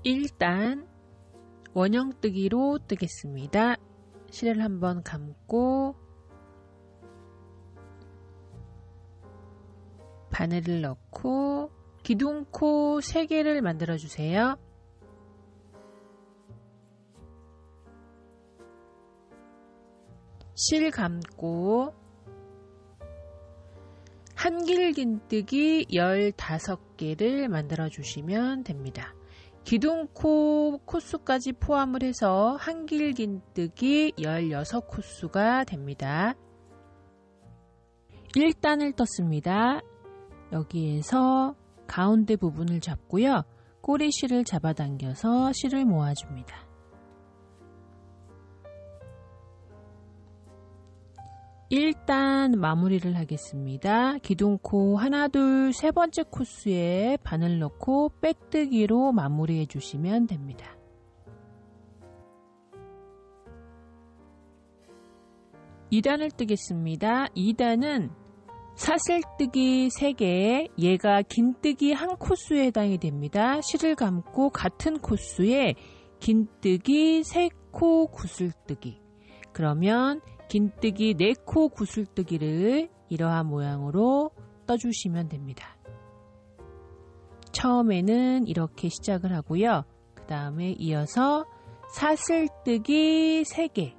1단 원형뜨기로 뜨겠습니다. 실을 한번 감고 바늘을 넣고 기둥코 3개를 만들어 주세요. 실 감고 한길긴뜨기 15개를 만들어 주시면 됩니다. 기둥코 코수까지 포함을 해서 한길긴뜨기 16코수가 됩니다. 1단을 떴습니다. 여기에서 가운데 부분을 잡고요. 꼬리실을 잡아당겨서 실을 모아줍니다. 일단 마무리를 하겠습니다. 기둥코 하나, 둘, 세 번째 코수에 바늘 넣고 빼뜨기로 마무리해 주시면 됩니다. (2단을) 뜨겠습니다. 2단은 사슬뜨기 3개, 얘가 긴뜨기 1코수에 해당이 됩니다. 실을 감고 같은 코수에 긴뜨기 3코 구슬뜨기, 그러면 긴뜨기 4코 구슬뜨기를 이러한 모양으로 떠주시면 됩니다. 처음에는 이렇게 시작을 하고요. 그 다음에 이어서 사슬뜨기 3개,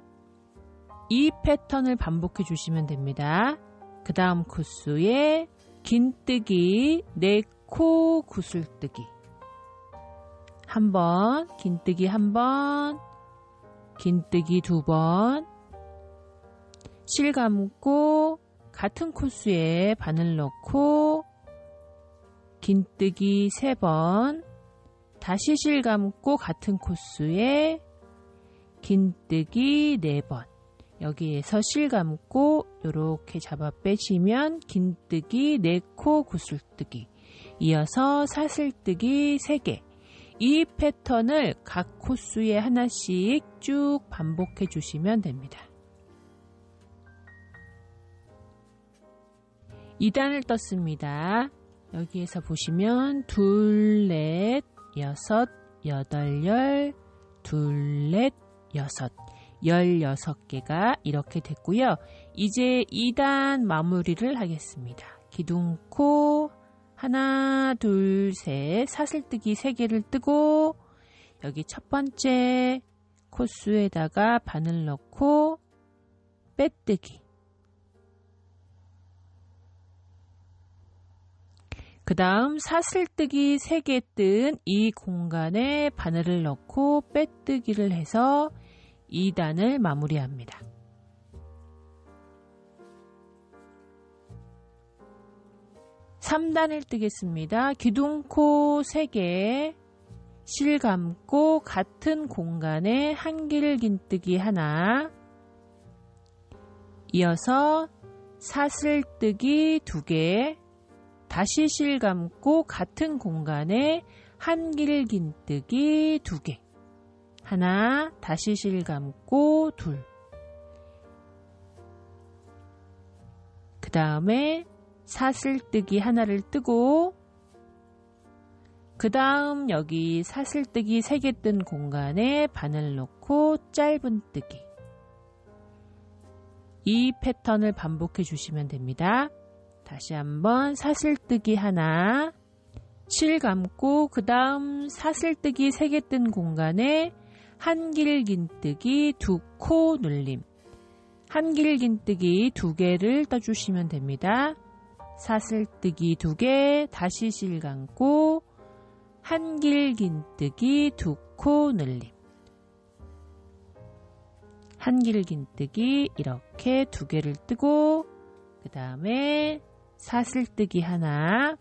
이 패턴을 반복해 주시면 됩니다. 그 다음 코수에 긴뜨기 4코 구슬뜨기, 한번, 긴뜨기 한번, 긴뜨기 2번, 실 감고 같은 코수에 바늘 넣고 긴뜨기 3번, 다시 실 감고 같은 코수에 긴뜨기 4번, 여기에서 실 감고 이렇게 잡아 빼시면 긴뜨기 4코 구슬뜨기, 이어서 사슬뜨기 3개, 이 패턴을 각 코수에 하나씩 쭉 반복해 주시면 됩니다. 2단을 떴습니다. 여기에서 보시면 둘, 넷, 여섯, 여덟, 열, 둘, 넷, 여섯, 16개가 이렇게 됐고요. 이제 2단 마무리를 하겠습니다. 기둥코 하나, 둘, 셋, 사슬뜨기 3개를 뜨고 여기 첫 번째 코수에다가 바늘 넣고 빼뜨기, 그 다음 사슬뜨기 3개 뜬 이 공간에 바늘을 넣고 빼뜨기를 해서 2단을 마무리합니다. (3단을) 뜨겠습니다. 기둥코 3개, 실 감고 같은 공간에 한길긴뜨기 하나, 이어서 사슬뜨기 2개, 다시 실 감고 같은 공간에 한길긴뜨기 2개, 하나, 다시 실 감고 둘, 그 다음에 사슬뜨기 하나를 뜨고 그 다음 여기 사슬뜨기 3개 뜬 공간에 바늘 넣고 짧은 뜨기, 이 패턴을 반복해 주시면 됩니다. 다시 한번 사슬뜨기 하나, 실 감고 그 다음 사슬뜨기 3개 뜬 공간에 한길긴뜨기 2코 눌림, 한길긴뜨기 2개를 떠주시면 됩니다. 사슬뜨기 2개, 다시 실 감고 한길긴뜨기 2코 눌림, 한길긴뜨기 이렇게 2개를 뜨고 그 다음에 사슬뜨기 하나,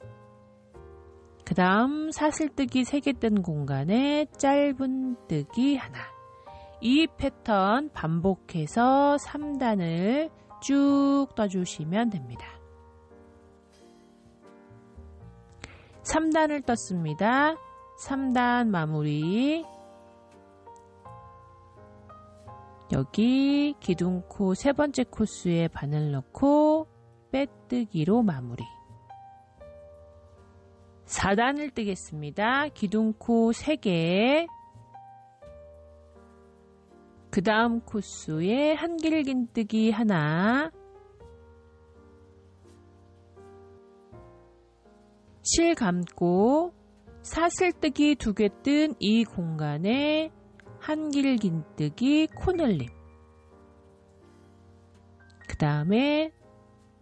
그 다음 사슬뜨기 3개 뜬 공간에 짧은 뜨기 하나, 이 패턴 반복해서 3단을 쭉 떠주시면 됩니다. 3단을 떴습니다. 3단 마무리, 여기 기둥코 3번째 코수에 바늘 넣고 빼뜨기로 마무리, 4단을 뜨겠습니다. 기둥코 3개, 그 다음 코수에 한길긴뜨기 하나, 실 감고 사슬뜨기 2개 뜬 이 공간에 한길긴뜨기 코늘림, 그 다음에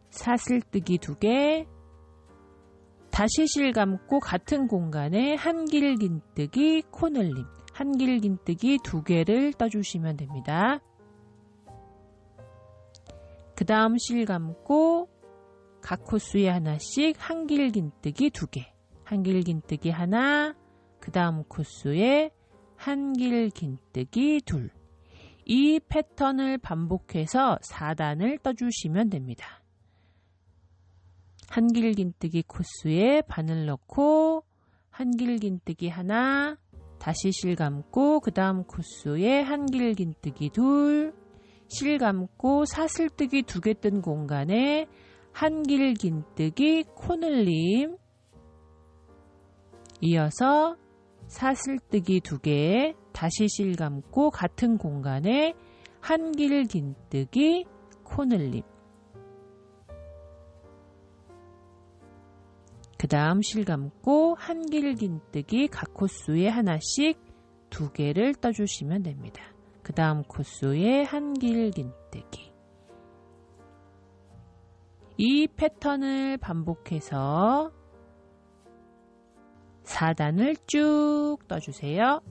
사슬뜨기 2개, 다시 실 감고 같은 공간에 한길긴뜨기 코늘림, 한길긴뜨기 2개를 떠주시면 됩니다. 그 다음 실 감고 각 코수에 하나씩 한길긴뜨기 2개, 한길긴뜨기 하나, 그 다음 코수에 한길긴뜨기 2. 이 패턴을 반복해서 4단을 떠주시면 됩니다. 한길긴뜨기 코수에 바늘 넣고 한길긴뜨기 하나, 다시 실 감고 그 다음 코수에 한길긴뜨기 2, 실 감고 사슬뜨기 2개 뜬 공간에 한길긴뜨기 코늘림, 이어서 사슬뜨기 2개, 다시 실 감고 같은 공간에 한길긴뜨기 코늘림, 그 다음 실 감고 한길긴뜨기 각 코수에 하나씩 2개를 떠주시면 됩니다. 그 다음 코수에 한길긴뜨기. 이 패턴을 반복해서 4단을 쭉 떠주세요.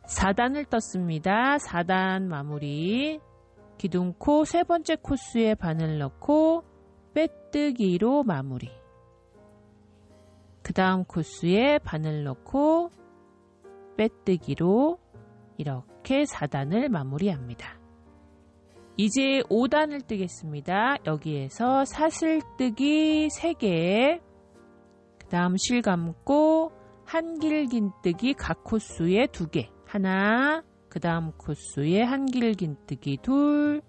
4단을 떴습니다. 4단 마무리. 기둥코 3번째 코수에 바늘 넣고 빼뜨기로 마무리. 그 다음 코수에 바늘 넣고 빼뜨기로 이렇게 4단을 마무리합니다. 이제 5단을 뜨겠습니다. 여기에서 사슬뜨기 3개, 그 다음 실 감고 한길긴뜨기 각 코수에 2개, 하나, 그 다음 코수에 한길긴뜨기 2,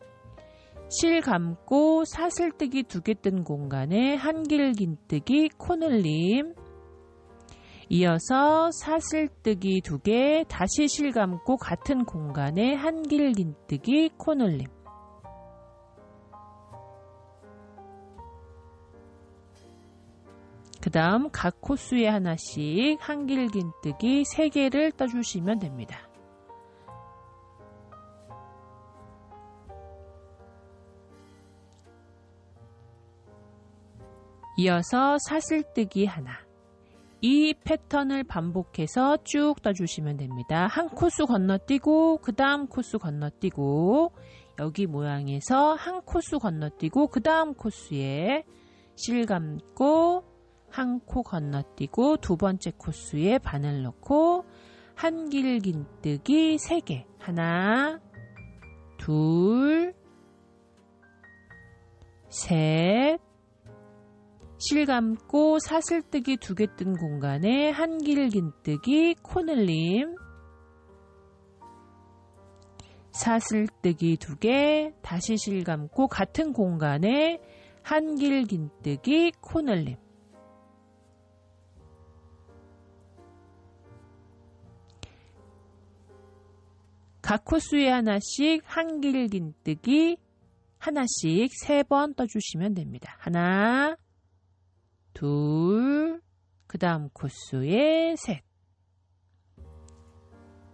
실 감고 사슬뜨기 2개 뜬 공간에 한길긴뜨기 코늘림, 이어서 사슬뜨기 2개, 다시 실 감고 같은 공간에 한길긴뜨기 코늘림, 그 다음 각 코수에 하나씩 한길긴뜨기 3개를 떠주시면 됩니다. 이어서 사슬뜨기 하나. 이 패턴을 반복해서 쭉 떠주시면 됩니다. 한 코수 건너뛰고 그 다음 코수 건너뛰고, 여기 모양에서 한 코수 건너뛰고 그 다음 코수에 실 감고 한 코 건너뛰고 2번째 코수에 바늘 넣고 한길긴뜨기 3개, 하나, 둘, 셋, 실 감고 사슬뜨기 2개 뜬 공간에 한길긴뜨기 코늘림, 사슬뜨기 2개, 다시 실 감고 같은 공간에 한길긴뜨기 코늘림, 각 코수에 하나씩 한길긴뜨기 하나씩 3번 떠주시면 됩니다. 하나, 둘, 그 다음 코수에 셋,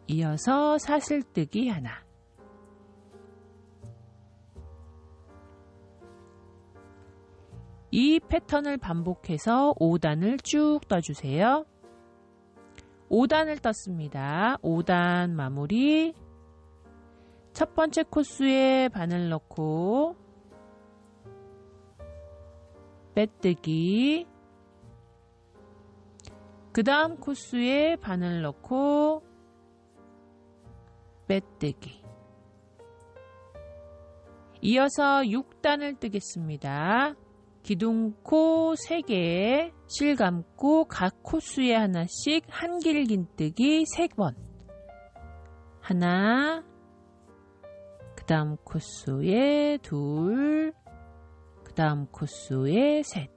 이어서 사슬뜨기 하나. 이 패턴을 반복해서 5단을 쭉 떠주세요. 5단을 떴습니다. 5단 마무리. 첫 번째 코수에 바늘 넣고 빼뜨기, 그 다음 코수에 바늘 넣고 빼뜨기, 이어서 6단을 뜨겠습니다. 기둥코 3개, 실 감고 각 코수에 하나씩 한길긴뜨기 3번, 하나, 그 다음 코수에 둘, 그 다음 코수에 셋.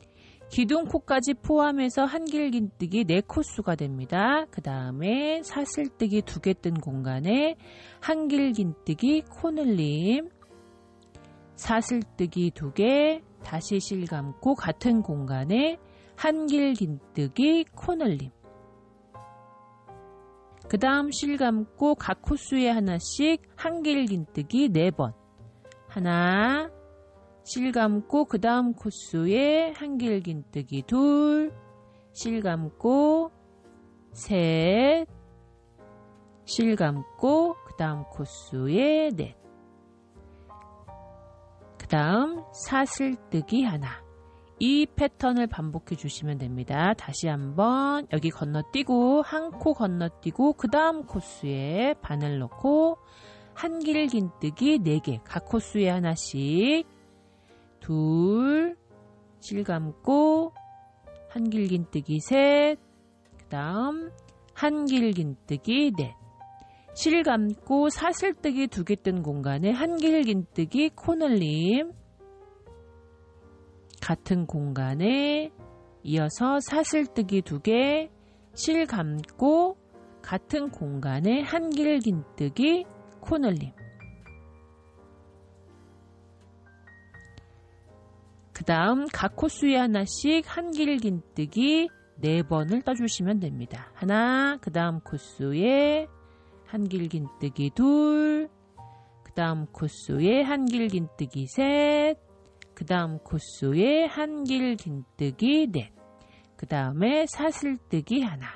기둥코까지 포함해서 한길긴뜨기 4코수가 됩니다. 그 다음에 사슬뜨기 2개 뜬 공간에 한길긴뜨기 코늘림, 사슬뜨기 2개, 다시 실감고 같은 공간에 한길긴뜨기 코늘림. 그 다음 실감고 각 코수에 하나씩 한길긴뜨기 4번. 하나, 실감고 그 다음 코수에 한길긴뜨기 2, 실감고 셋, 실감고 그 다음 코수에 넷. 그 다음 사슬뜨기 하나. 이 패턴을 반복해 주시면 됩니다. 다시 한번 여기 건너뛰고 한 코 건너뛰고 그 다음 코수에 바늘 넣고 한길긴뜨기 4개, 각 코수에 하나씩, 둘, 실감고 한길긴뜨기 셋, 그 다음 한길긴뜨기 넷, 실감고 사슬뜨기 2개 뜬 공간에 한길긴뜨기 코늘림, 같은 공간에 이어서 사슬뜨기 2개, 실감고 같은 공간에 한길긴뜨기 코늘림. 그 다음 각 코수에 하나씩 한길긴뜨기 4번을 떠주시면 됩니다. 하나, 그 다음 코수에 한길긴뜨기 2, 그 다음 코수에 한길긴뜨기 셋, 그 다음 코수에 한길긴뜨기 넷, 그 다음에 사슬뜨기 하나.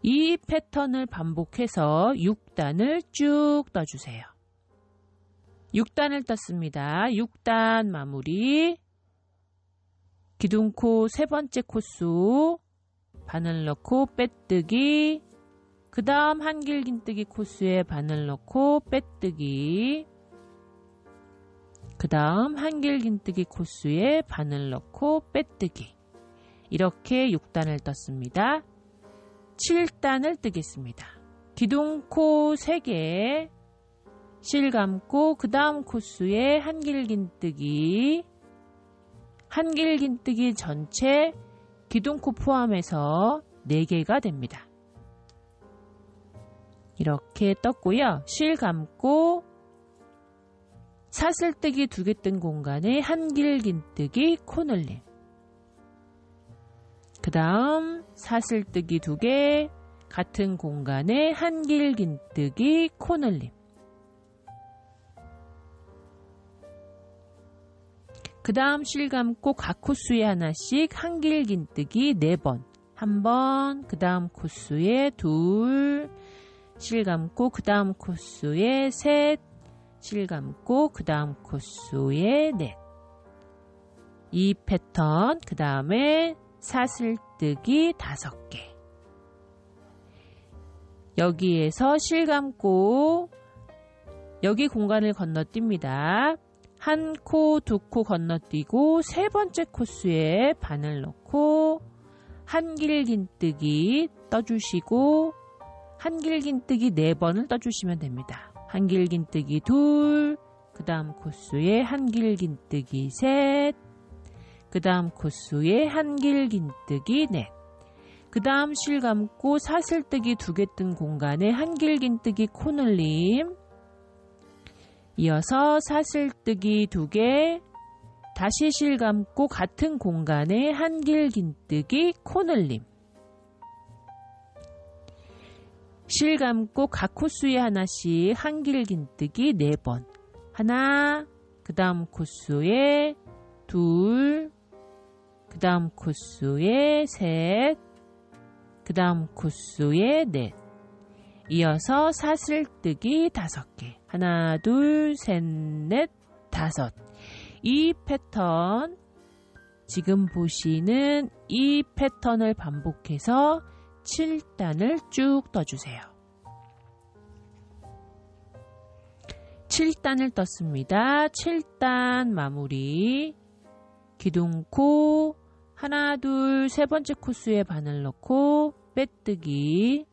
이 패턴을 반복해서 6단을 쭉 떠주세요. 6단을 떴습니다. 6단 마무리. 기둥코 세 번째 코수 바늘 넣고 빼뜨기, 그 다음 한길긴뜨기 코수에 바늘 넣고 빼뜨기, 그 다음 한길긴뜨기 코수에 바늘 넣고 빼뜨기. 이렇게 6단을 떴습니다. 7단을 뜨겠습니다. 기둥코 3개, 실감고 그 다음 코수에 한길긴뜨기, 한길긴뜨기 전체 기둥코 포함해서 4개가 됩니다. 이렇게 떴고요. 실감고 사슬뜨기 2개 뜬 공간에 한길긴뜨기 코늘림, 그 다음 사슬뜨기 2개 같은 공간에 한길긴뜨기 코늘림, 그 다음 실감고 각 코수에 하나씩 한길긴뜨기 4번, 한 번, 그 다음 코수에 2, 실감고 그 다음 코수에 셋, 실감고 그 다음 코수에 넷. 이 패턴, 그 다음에 사슬뜨기 5개. 여기에서 실감고 여기 공간을 건너뜁니다. 한 코, 2코 건너뛰고 세 번째 코수에 바늘 넣고 한길긴뜨기 떠주시고 한길긴뜨기 4번을 떠주시면 됩니다. 한길긴뜨기 2, 그 다음 코수에 한길긴뜨기 셋, 그 다음 코수에 한길긴뜨기 넷, 그 다음 실감고 사슬뜨기 2개 뜬 공간에 한길긴뜨기 코늘림, 이어서 사슬뜨기 2개, 다시 실감고 같은 공간에 한길긴뜨기 코늘림, 실감고 각 코수에 하나씩 한길긴뜨기 4번, 하나, 그 다음 코수에 2, 그 다음 코수에 셋, 그 다음 코수에 넷, 이어서 사슬뜨기 5개, 하나, 둘, 셋, 넷, 5. 이 패턴, 지금 보시는 이 패턴을 반복해서 7단을 쭉 떠주세요. 7단을 떴습니다. 7단 마무리. 기둥코 하나, 둘, 세 번째 코수에 바늘 넣고 빼뜨기,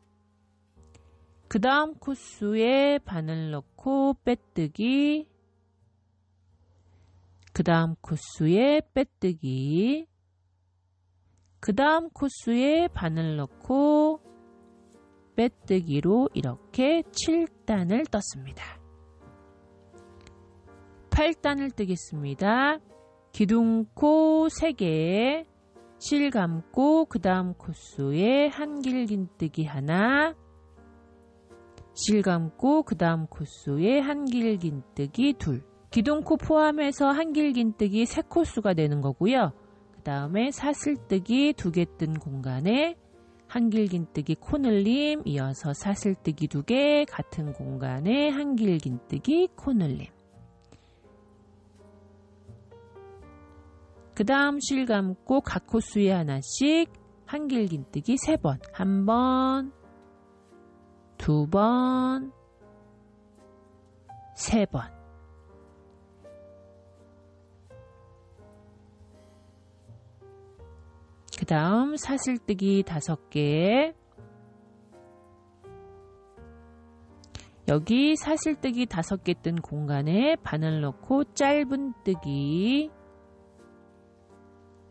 그 다음 코수에 바늘 넣고 빼뜨기, 그 다음 코수에 빼뜨기, 그 다음 코수에 바늘 넣고 빼뜨기로 이렇게 7단을 떴습니다. 8단을 뜨겠습니다. 기둥코 3개, 실 감고 그 다음 코수에 한길긴뜨기 하나, 실 감고 그 다음 코수에 한길긴뜨기 둘, 기둥코 포함해서 한길긴뜨기 3코수가 되는 거고요. 그 다음에 사슬뜨기 2개 뜬 공간에 한길긴뜨기 코늘림, 이어서 사슬뜨기 2개 같은 공간에 한길긴뜨기 코늘림, 그 다음 실 감고 각 코수에 하나씩 한길긴뜨기 3번, 1번, 2번, 3번. 그 다음 사슬뜨기 5개, 여기 사슬뜨기 5개 뜬 공간에 바늘 넣고 짧은 뜨기,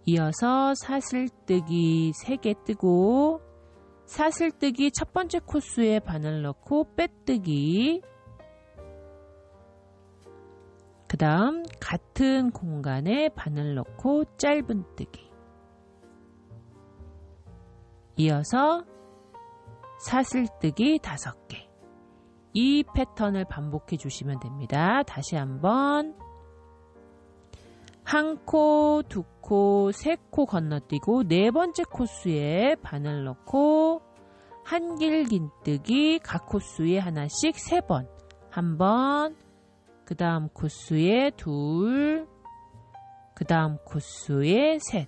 이어서 사슬뜨기 3개 뜨고 사슬뜨기 첫 번째 코수에 바늘 넣고 빼뜨기, 그 다음 같은 공간에 바늘 넣고 짧은 뜨기, 이어서 사슬뜨기 5개. 이 패턴을 반복해 주시면 됩니다. 다시 한번 한 코, 2코, 3코 건너뛰고 4번째 코수에 바늘 넣고 한길긴뜨기 각 코수에 하나씩 3번, 1번, 그 다음 코수에 2, 그 다음 코수에 3,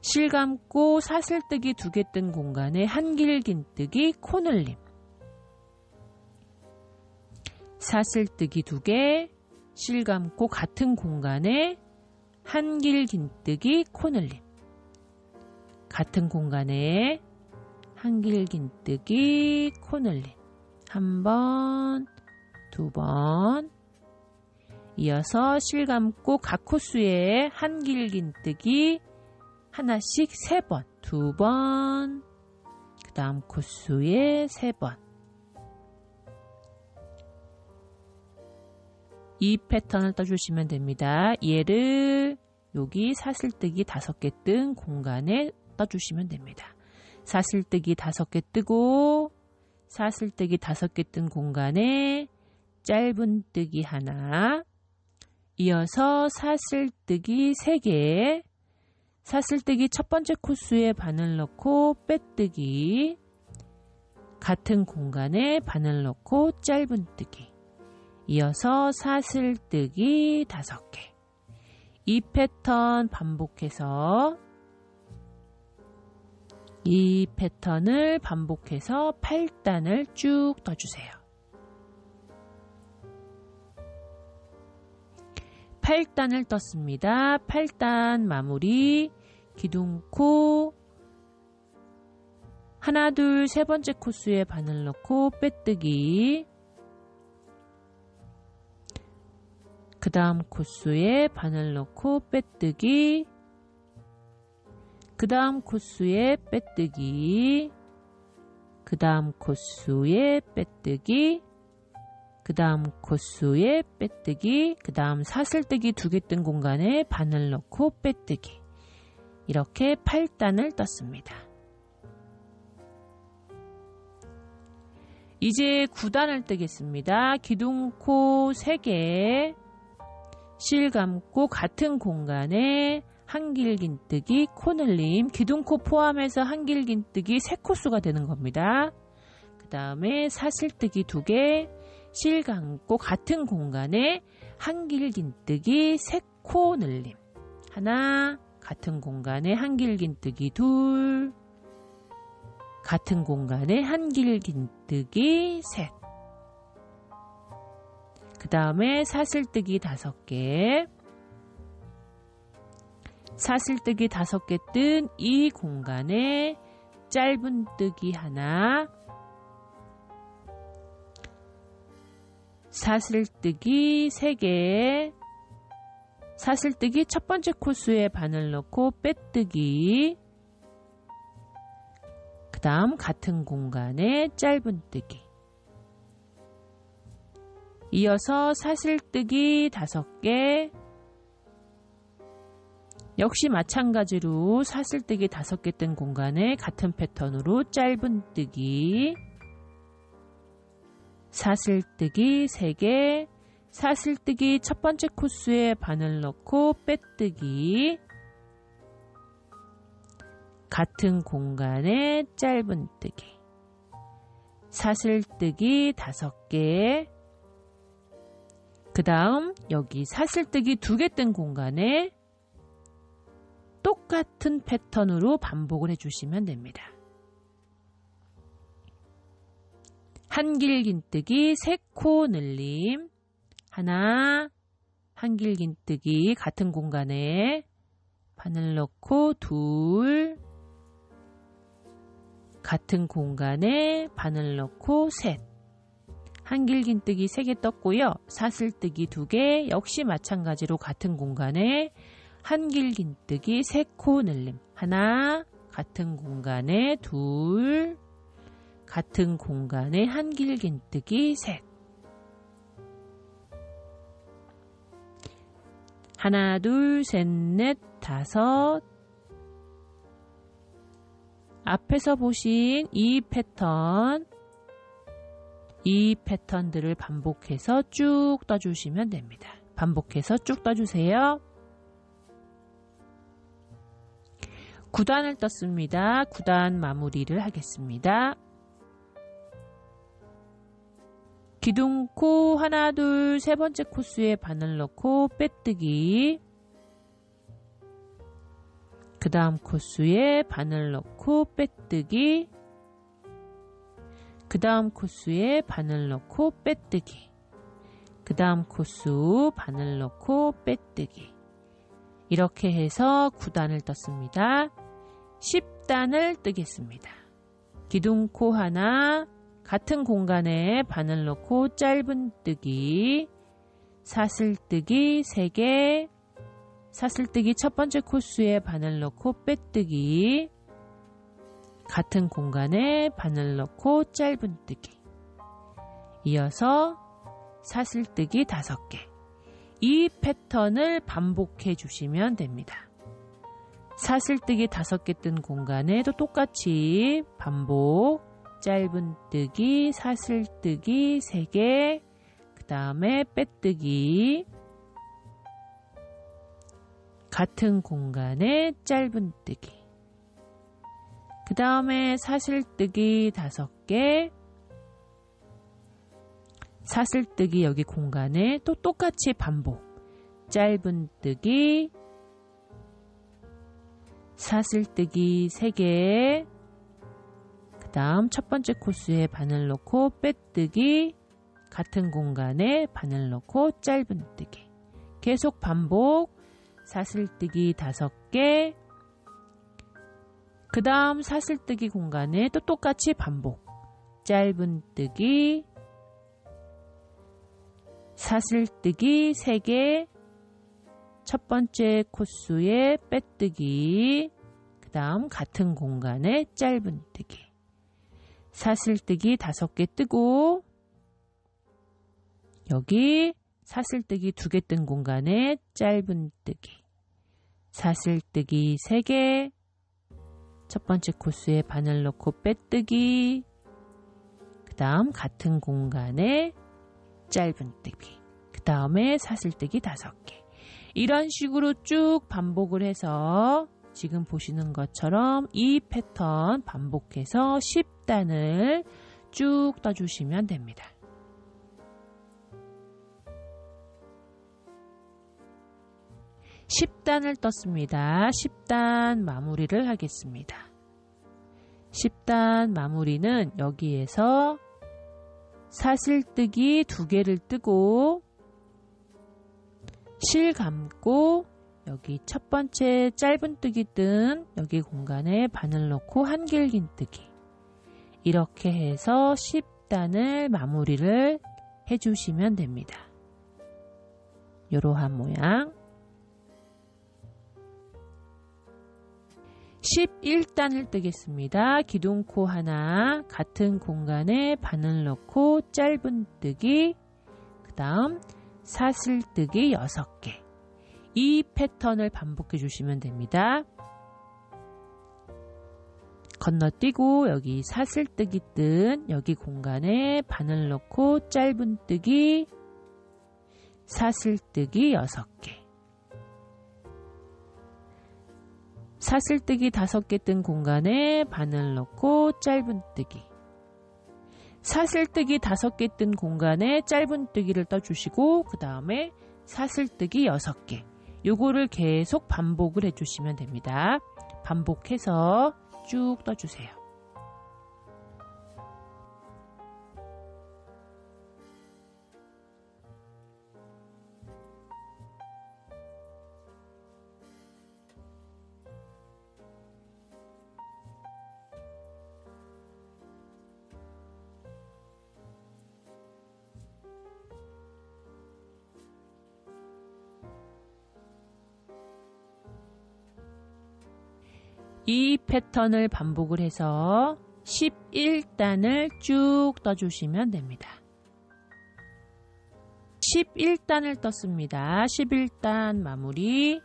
실 감고 사슬뜨기 2개 뜬 공간에 한길긴뜨기 코늘림, 사슬뜨기 2개, 실 감고 같은 공간에 한길긴뜨기 코늘림, 같은 공간에 한길긴뜨기 코늘림 1번, 2번, 이어서 실 감고 각 코수에 한길긴뜨기 하나씩 3번, 2번, 그 다음 코수에 3번. 이 패턴을 떠주시면 됩니다. 얘를 여기 사슬뜨기 5개 뜬 공간에 떠주시면 됩니다. 사슬뜨기 5개 뜨고 사슬뜨기 5개 뜬 공간에 짧은 뜨기 하나, 이어서 사슬뜨기 3개, 사슬뜨기 첫 번째 코수에 바늘 넣고 빼뜨기, 같은 공간에 바늘 넣고 짧은 뜨기, 이어서 사슬뜨기 5개. 이 패턴 반복해서 이 패턴을 반복해서 8단을 쭉 떠주세요. 8단을 떴습니다. 8단 마무리, 기둥코 하나, 둘, 세 번째 코수에 바늘 넣고 빼뜨기, 그 다음 코수에 바늘 넣고 빼뜨기, 그 다음 코수에 빼뜨기, 그 다음 코수에 빼뜨기, 그 다음 코수에 빼뜨기, 그 다음 사슬뜨기 2개 뜬 공간에 바늘 넣고 빼뜨기. 이렇게 8단을 떴습니다. 이제 9단을 뜨겠습니다. 기둥코 3개, 실 감고 같은 공간에 한길긴뜨기 코늘림, 기둥코 포함해서 한길긴뜨기 3코수가 되는 겁니다. 그 다음에 사슬뜨기 2개, 실 감고 같은 공간에 한길긴뜨기 3코 늘림 하나, 같은 공간에 한길긴뜨기 2, 같은 공간에 한길긴뜨기 3, 그 다음에 사슬뜨기 5개, 사슬뜨기 5개 뜬 이 공간에 짧은 뜨기 하나, 사슬뜨기 3개, 사슬뜨기 첫 번째 코수에 바늘 넣고 빼뜨기, 그 다음 같은 공간에 짧은뜨기, 이어서 사슬뜨기 5개, 역시 마찬가지로 사슬뜨기 5개 뜬 공간에 같은 패턴으로 짧은뜨기, 사슬뜨기 3개, 사슬뜨기 첫 번째 코수에 바늘 넣고 빼뜨기, 같은 공간에 짧은뜨기, 사슬뜨기 5개, 그 다음 여기 사슬뜨기 2개 뜬 공간에 똑같은 패턴으로 반복을 해주시면 됩니다. 한길긴뜨기 3코 늘림, 하나, 한길긴뜨기 같은 공간에 바늘 넣고 둘, 같은 공간에 바늘 넣고 셋, 한길긴뜨기 3개 떴고요. 사슬뜨기 2개, 역시 마찬가지로 같은 공간에 한길긴뜨기 3코 늘림, 하나, 같은 공간에 둘, 같은 공간에 한길긴뜨기 셋, 하나, 둘, 셋, 넷, 5. 앞에서 보신 이 패턴들을 반복해서 쭉 떠주시면 됩니다. 반복해서 쭉 떠주세요. 9단을 떴습니다. 9단 마무리를 하겠습니다. 기둥코 하나, 둘, 세 번째 코수에 바늘 넣고 빼뜨기, 그 다음 코수에 바늘 넣고 빼뜨기, 그 다음 코수에 바늘 넣고 빼뜨기, 그 다음 코수 바늘 넣고 빼뜨기, 이렇게 해서 9단을 떴습니다. 10단을 뜨겠습니다. 기둥코 하나, 같은 공간에 바늘 넣고 짧은뜨기, 사슬뜨기 3개, 사슬뜨기 첫 번째 코수에 바늘 넣고 빼뜨기, 같은 공간에 바늘 넣고 짧은뜨기, 이어서 사슬뜨기 5개. 이 패턴을 반복해 주시면 됩니다. 사슬뜨기 5개 뜬 공간에도 똑같이 반복, 짧은뜨기, 사슬뜨기 3개, 그 다음에 빼뜨기, 같은 공간에 짧은뜨기, 그 다음에 사슬뜨기 5개, 사슬뜨기 여기 공간에 또 똑같이 반복, 짧은뜨기, 사슬뜨기 3개, 그 다음 첫 번째 코수에 바늘 넣고 빼뜨기, 같은 공간에 바늘 넣고 짧은뜨기, 계속 반복, 사슬뜨기 5개, 그 다음 사슬뜨기 공간에 또 똑같이 반복, 짧은뜨기, 사슬뜨기 3개, 첫 번째 코수에 빼뜨기, 그 다음 같은 공간에 짧은뜨기, 사슬뜨기 5개 뜨고, 여기 사슬뜨기 2개 뜬 공간에 짧은뜨기, 사슬뜨기 3개, 첫 번째 코수에 바늘 넣고 빼뜨기, 그 다음 같은 공간에 짧은뜨기, 그 다음에 사슬뜨기 5개. 이런 식으로 쭉 반복을 해서 지금 보시는 것처럼 이 패턴 반복해서 10단을 쭉 떠주시면 됩니다. 10단을 떴습니다. 10단 마무리를 하겠습니다. 10단 마무리는 여기에서 사슬뜨기 2개를 뜨고 실 감고 여기 첫 번째 짧은뜨기 뜬 여기 공간에 바늘 넣고 한길긴뜨기, 이렇게 해서 10단을 마무리를 해주시면 됩니다. 이러한 모양. 11단을 뜨겠습니다. 기둥코 하나, 같은 공간에 바늘 넣고 짧은 뜨기, 그 다음 사슬뜨기 6개. 이 패턴을 반복해 주시면 됩니다. 건너뛰고 여기 사슬뜨기 뜬 여기 공간에 바늘 넣고 짧은 뜨기, 사슬뜨기 6개. 사슬뜨기 5개 뜬 공간에 바늘 넣고 짧은 뜨기. 사슬뜨기 5개 뜬 공간에 짧은 뜨기를 떠주시고 그 다음에 사슬뜨기 6개. 요거를 계속 반복을 해주시면 됩니다. 반복해서 쭉 떠주세요. 이 패턴을 반복을 해서 11단을 쭉 떠주시면 됩니다. 11단을 떴습니다. 11단 마무리.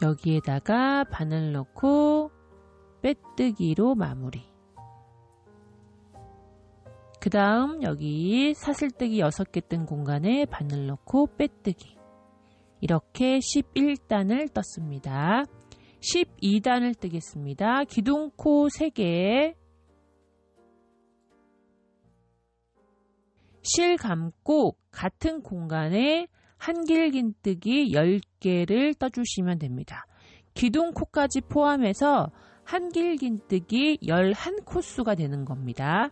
여기에다가 바늘 넣고 빼뜨기로 마무리. 그 다음 여기 사슬뜨기 6개 뜬 공간에 바늘 넣고 빼뜨기. 이렇게 11단을 떴습니다. 12단을 뜨겠습니다. 기둥코 3개, 실 감고 같은 공간에 한길긴뜨기 10개를 떠주시면 됩니다. 기둥코까지 포함해서 한길긴뜨기 11코수가 되는 겁니다.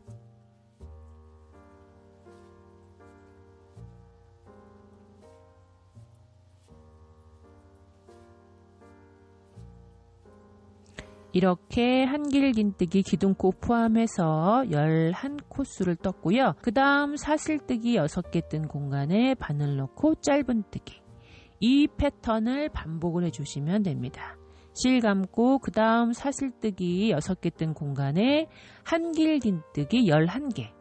이렇게 한길긴뜨기 기둥코 포함해서 11코수를 떴고요. 그 다음 사슬뜨기 6개 뜬 공간에 바늘 넣고 짧은 뜨기. 이 패턴을 반복을 해주시면 됩니다. 실 감고 그 다음 사슬뜨기 6개 뜬 공간에 한길긴뜨기 11개.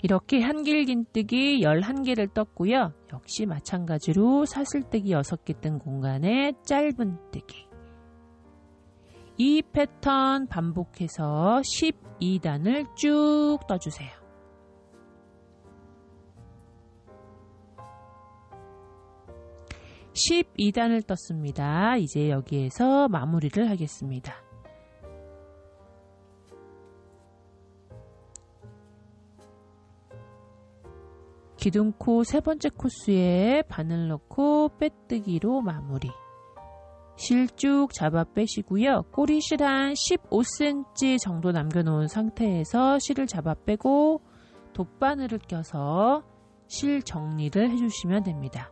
이렇게 한길긴뜨기 11개를 떴고요. 역시 마찬가지로 사슬뜨기 6개 뜬 공간에 짧은 뜨기. 이 패턴 반복해서 12단을 쭉 떠주세요. (12단을) 떴습니다. 이제 여기에서 마무리를 하겠습니다. 기둥코 3번째 코수에 바늘 넣고 빼뜨기로 마무리. 실 쭉 잡아 빼시고요. 꼬리실 한 15cm 정도 남겨놓은 상태에서 실을 잡아 빼고 돗바늘을 껴서 실 정리를 해주시면 됩니다.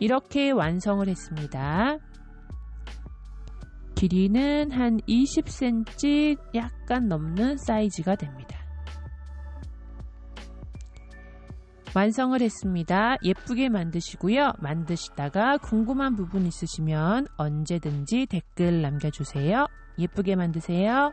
이렇게 완성을 했습니다. 길이는 한 20cm 약간 넘는 사이즈가 됩니다. 완성을 했습니다. 예쁘게 만드시고요. 만드시다가 궁금한 부분 있으시면 언제든지 댓글 남겨주세요. 예쁘게 만드세요.